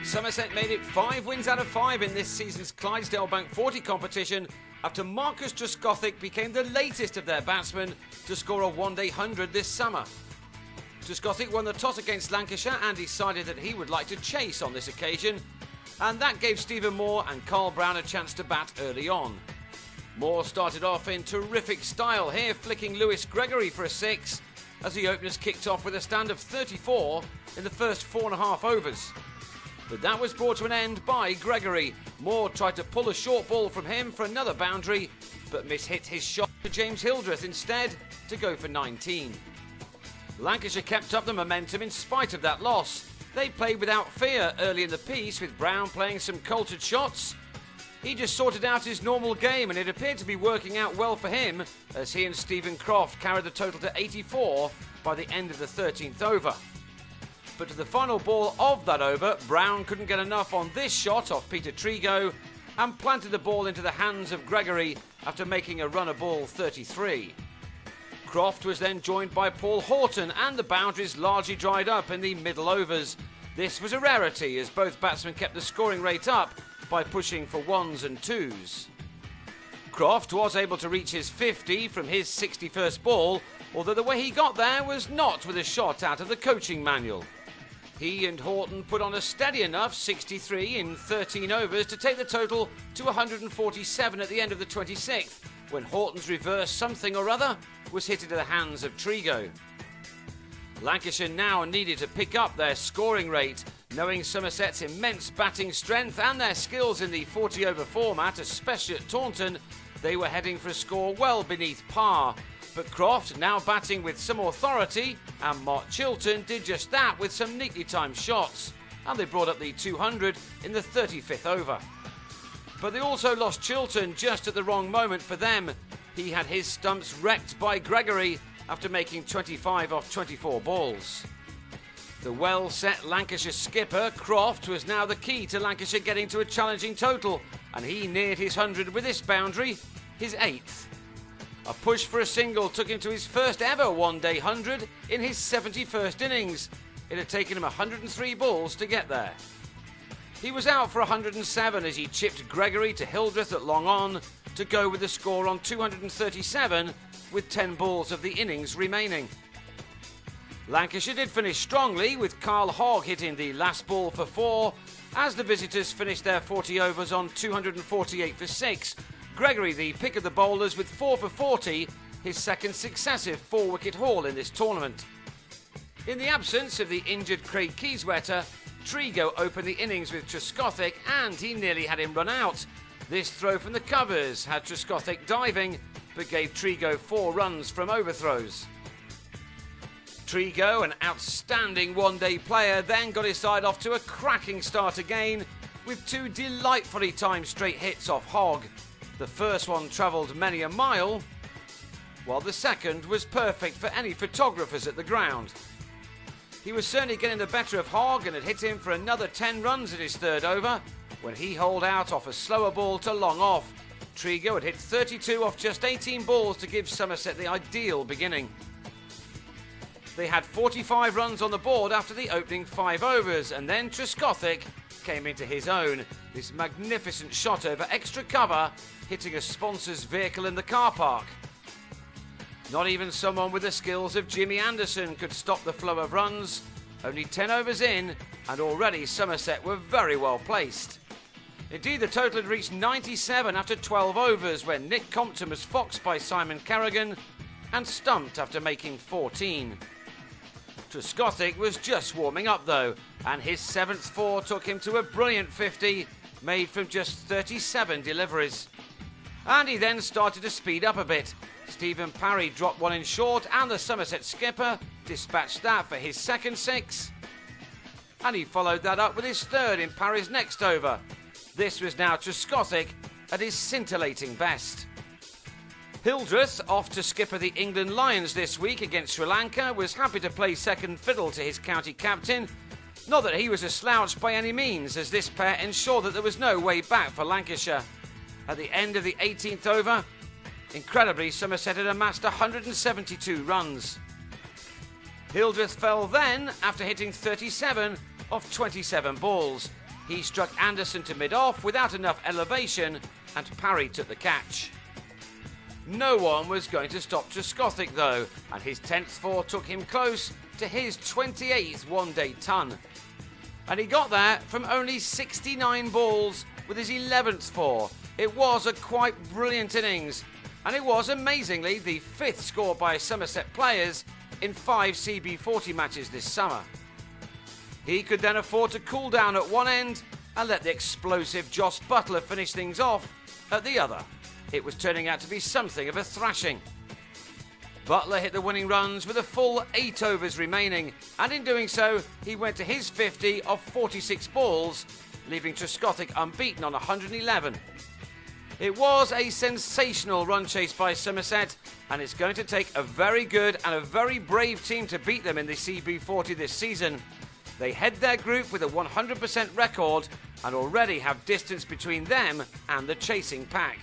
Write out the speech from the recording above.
Somerset made it 5 wins out of 5 in this season's Clydesdale Bank 40 competition after Marcus Trescothick became the latest of their batsmen to score a one-day 100 this summer. Trescothick won the toss against Lancashire and decided that he would like to chase on this occasion, and that gave Stephen Moore and Carl Brown a chance to bat early on. Moore started off in terrific style here, flicking Lewis Gregory for a 6 as the openers kicked off with a stand of 34 in the first 4.5 overs. But that was brought to an end by Gregory. Moore tried to pull a short ball from him for another boundary, but mishit his shot to James Hildreth instead to go for 19. Lancashire kept up the momentum in spite of that loss. They played without fear early in the piece, with Brown playing some coultered shots. He just sorted out his normal game, and it appeared to be working out well for him as he and Stephen Croft carried the total to 84 by the end of the 13th over. But to the final ball of that over, Brown couldn't get enough on this shot off Peter Trigo and planted the ball into the hands of Gregory after making a run of ball 33. Croft was then joined by Paul Horton, and the boundaries largely dried up in the middle overs. This was a rarity as both batsmen kept the scoring rate up by pushing for 1s and 2s. Croft was able to reach his 50 from his 61st ball, although the way he got there was not with a shot out of the coaching manual. He and Horton put on a steady enough 63 in 13 overs to take the total to 147 at the end of the 26th, when Horton's reverse something or other was hit into the hands of Trigo. Lancashire now needed to pick up their scoring rate, knowing Somerset's immense batting strength and their skills in the 40-over format, especially at Taunton. They were heading for a score well beneath par. But Croft, now batting with some authority, and Mark Chilton did just that with some neatly timed shots, and they brought up the 200 in the 35th over. But they also lost Chilton just at the wrong moment for them. He had his stumps wrecked by Gregory after making 25 off 24 balls. The well-set Lancashire skipper, Croft, was now the key to Lancashire getting to a challenging total, and he neared his 100 with this boundary, his 8th. A push for a single took him to his first ever one-day 100 in his 71st innings. It had taken him 103 balls to get there. He was out for 107 as he chipped Gregory to Hildreth at long on to go with the score on 237 with 10 balls of the innings remaining. Lancashire did finish strongly, with Carl Hogg hitting the last ball for 4 as the visitors finished their 40 overs on 248 for 6. Gregory, the pick of the bowlers, with 4 for 40, his second successive 4-wicket haul in this tournament. In the absence of the injured Craig Keyswetter, Trigo opened the innings with Trescothick and he nearly had him run out. This throw from the covers had Trescothick diving, but gave Trigo 4 runs from overthrows. Trigo, an outstanding one-day player, then got his side off to a cracking start again with 2 delightfully timed straight hits off Hogg. The first one travelled many a mile, while the second was perfect for any photographers at the ground. He was certainly getting the better of Hogg and had hit him for another 10 runs in his 3rd over when he holed out off a slower ball to long off. Trigo had hit 32 off just 18 balls to give Somerset the ideal beginning. They had 45 runs on the board after the opening 5 overs, and then Trescothick came into his own. This magnificent shot over extra cover, hitting a sponsor's vehicle in the car park. Not even someone with the skills of Jimmy Anderson could stop the flow of runs. Only 10 overs in, and already Somerset were very well placed. Indeed, the total had reached 97 after 12 overs when Nick Compton was foxed by Simon Carrigan and stumped after making 14. Trescothick was just warming up though, and his 7th 4 took him to a brilliant 50, made from just 37 deliveries. And he then started to speed up a bit. Stephen Parry dropped 1 in short, and the Somerset skipper dispatched that for his 2nd 6. And he followed that up with his 3rd in Parry's next over. This was now Trescothick at his scintillating best. Hildreth, off to skipper the England Lions this week against Sri Lanka, was happy to play second fiddle to his county captain. Not that he was a slouch by any means, as this pair ensured that there was no way back for Lancashire. At the end of the 18th over, incredibly, Somerset had amassed 172 runs. Hildreth fell then after hitting 37 off 27 balls. He struck Anderson to mid-off without enough elevation, and Parry took the catch. No one was going to stop Trescothick though, and his 10th four took him close to his 28th one-day ton. And he got there from only 69 balls with his 11th four. It was a quite brilliant innings, and it was amazingly the 5th score by Somerset players in 5 CB40 matches this summer. He could then afford to cool down at one end and let the explosive Joss Butler finish things off at the other. It was turning out to be something of a thrashing. Butler hit the winning runs with a full 8 overs remaining, and in doing so, he went to his 50 of 46 balls, leaving Trescothick unbeaten on 111. It was a sensational run chase by Somerset, and it's going to take a very good and a very brave team to beat them in the CB40 this season. They head their group with a 100% record and already have distance between them and the chasing pack.